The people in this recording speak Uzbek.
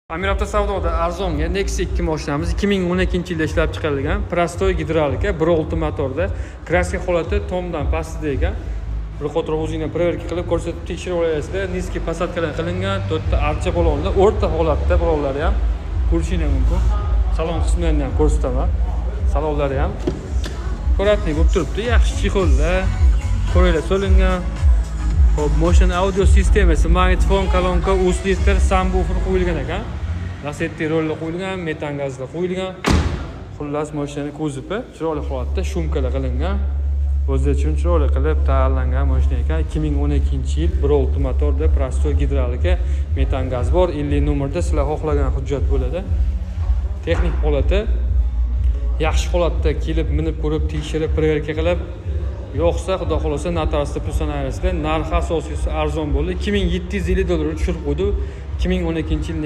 Amir Avtosavdoda arzonga Nexia 2 mashinamiz 2012-yilda ishlab chiqarilgan prostoy gidravlika 1.6 motorda kraska holati tomdan pastda ekan. Bir qator o'zingizga proverka qilib ko'rsatib tekshirib olasizlar. Niskiy posatkalar qilingan, 4 ta archa balonlar o'rta holatda balonlari ham ko'rishingiz mumkin. Salon qismlarini ham ko'rsataman. Salonlari ham ko'ratni bo'lib turibdi, yaxshi chexollar, ko'raylar solingan. Hop, mashina audio sistemasi, magnitofon, kolonka, uslitr, subwoofer qo'yilgan ekan. Lasetti rollar qo'yilgan, metan gazlar qo'yilgan. Xullas mashinaning kuzovi chiroyli holatda shumkalar qilingan. O'zi uchun chiroyli qilib tayyorlangan mashina ekan. 2012-yil 1.6 motorda prostoy gidravlika, metan gaz bor. 50 nomerda sizlar xohlagan hujjat bo'ladi. Texnik holati yaxshi holatda kelib, minib ko'rib, tekshirib, proverka qilib, yo'qsa xudo xolasa notariusda pulsanaverasizlar. Narxi asosiysi arzon bo'ldi. $2750 tushirib qo'ydi. 2012-yil